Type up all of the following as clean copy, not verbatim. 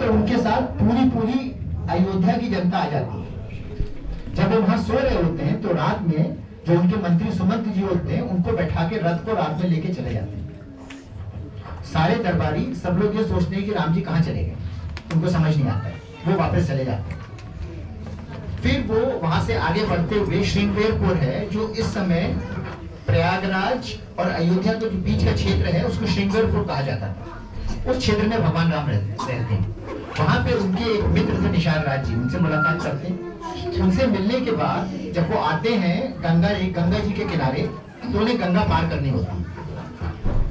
पे उनके साथ पूरी पूरी अयोध्या की जनता आ जाती है। जब वो वहां सो रहे होते हैं तो रात में जो उनके मंत्री सुमंत जी होते हैं उनको बैठा के रथ को रात में लेके चले जाते हैं। सारे दरबारी सब लोग ये सोचते हैं कि राम जी कहाँ चले गए, उनको समझ नहीं आता है, वो वापस चले जाते हैं। फिर वो वहां से आगे बढ़ते हुए श्रृंगेरपुर है जो इस समय प्रयागराज और अयोध्या के जो बीच का क्षेत्र है उसको श्रृंगेरपुर कहा जाता था। उस क्षेत्र में भगवान राम रहते हैं। वहां पे उनके एक मित्र थे निषाद राज जी, उनसे मुलाकात करते हैं। उनसे मिलने के बाद जब वो आते हैं गंगा जी के किनारे तो उन्हें गंगा पार करनी होती है।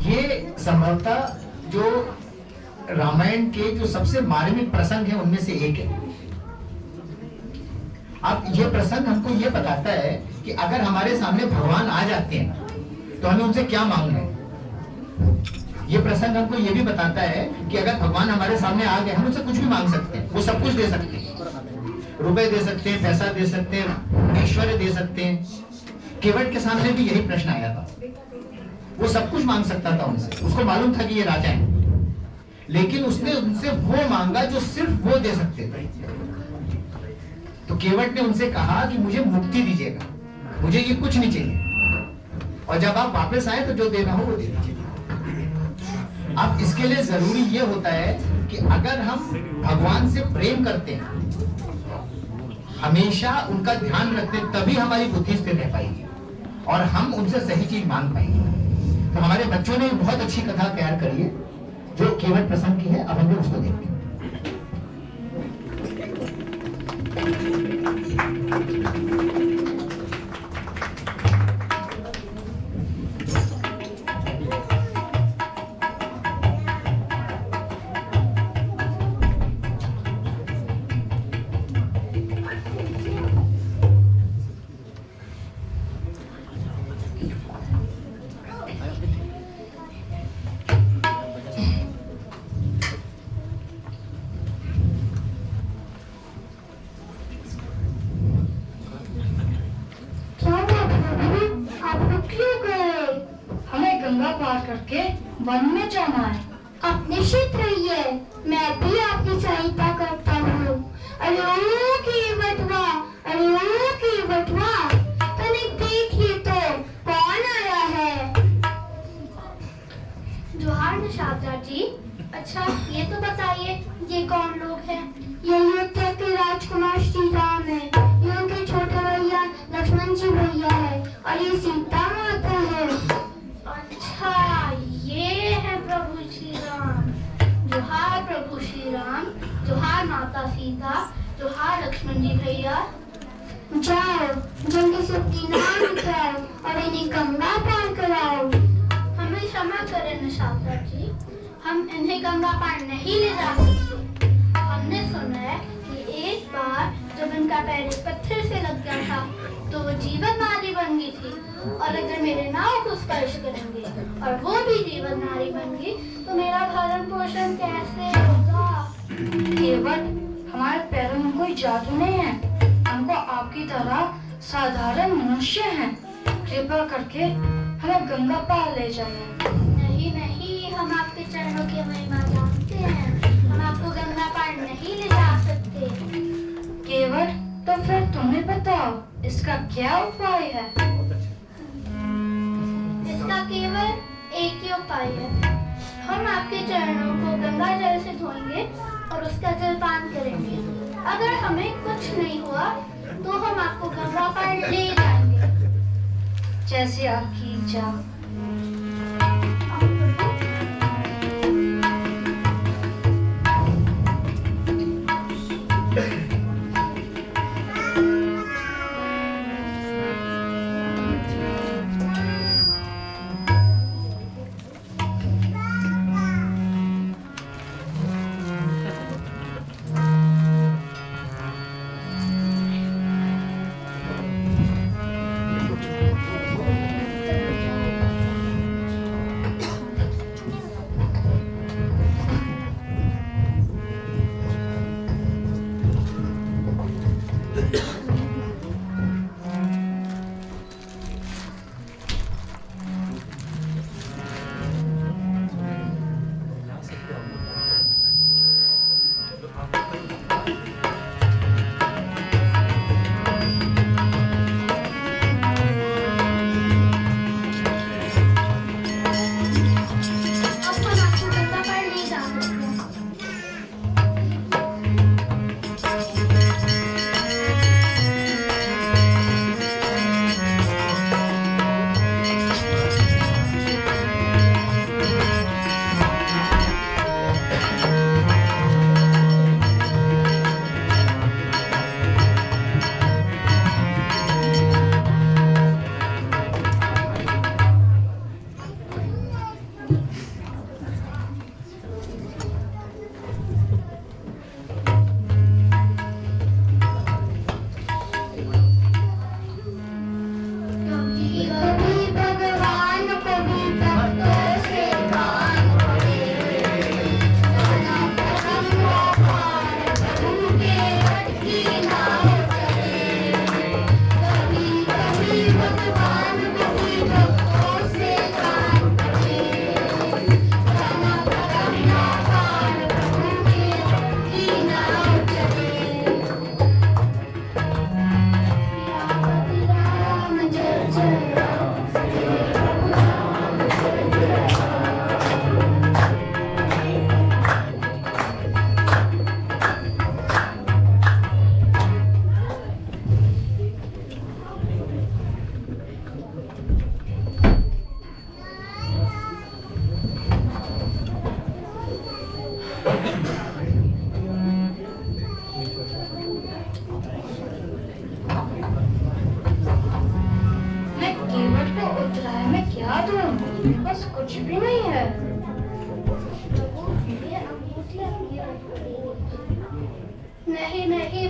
ये संभवतः जो रामायण के जो सबसे मार्मिक प्रसंग है उनमें से एक है। अब ये प्रसंग हमको ये बताता है कि अगर हमारे सामने भगवान आ जाते हैं तो हमें उनसे क्या मांगना है। ये प्रसंग हमको ये भी बताता है कि अगर भगवान हमारे सामने आ गए हम उनसे कुछ भी मांग सकते हैं, वो सब कुछ दे सकते हैं, रुपए दे सकते हैं, पैसा दे सकते हैं, ऐश्वर्य दे सकते हैं। केवट के सामने भी यही प्रश्न आया था, वो सब कुछ मांग सकता था उनसे, उसको मालूम था कि ये राजा है, लेकिन उसने उनसे वो मांगा जो सिर्फ वो दे सकते थे। तो केवट ने उनसे कहा कि मुझे मुक्ति दीजिएगा, मुझे ये कुछ नहीं चाहिए, और जब आप वापस आए तो जो देना हो वो दे दीजिए। अब इसके लिए जरूरी ये होता है कि अगर हम भगवान से प्रेम करते हैं, हमेशा उनका ध्यान रखते हैं, तभी हमारी बुद्धि स्थिर रह पाएगी और हम उनसे सही चीज मांग पाएंगे। तो हमारे बच्चों ने बहुत अच्छी कथा तैयार करी है जो केवट प्रसंग की है। अब हम लोग उसको देखते हैं। वन में जाना है। आप निश्चित रहिए, मैं भी आपकी सहायता करता हूँ। अरे ओ की बटवा, अरे ओ की बटवा, तनिक देखिए तो कौन आया है। जोहार निशादा जी। अच्छा ये तो बताइए ये कौन लोग हैं? ये अयोध्या के राजकुमार श्री राम है, ये उनके छोटे भैया लक्ष्मण जी भैया है, और ये सीता माता है। अच्छा ये है प्रभु श्री राम। जोहार प्रभु श्री राम, जोहार माता सीता, जोहार लक्ष्मण जी भैया। जाओ जल्दी से नाम उठाओ और इन्हें गंगा पार कराओ। हमें क्षमा करें निशादा जी, हम इन्हें गंगा पार नहीं ले जा सकते। हमने सुना है कि एक बार जब इनका पैर पत्थर से लग गया था तो वो जीवन नारी बन गई थी, और अगर मेरे नाव को स्पर्श करेंगे और वो भी जीवन नारी बन गई तो मेरा भरण पोषण कैसे होगा? केवट, हमारे पैरों में कोई जादू नहीं है, हमको आपकी तरह साधारण मनुष्य हैं। कृपा करके हमें गंगा पार ले जाइए। नहीं नहीं, हम आपके चरणों की महिमा जानते हैं, हम आपको गंगा पार नहीं ले जा सकते। केवट, तो फिर तुम्हें बताओ इसका क्या उपाय है? इसका केवल एक ही उपाय है, हम आपके चरणों को गंगा जल से धोएंगे और उसका जल पान करेंगे। अगर हमें कुछ नहीं हुआ तो हम आपको गंगा पार ले जाएंगे। जैसे आपकी इच्छा।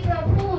प्रभु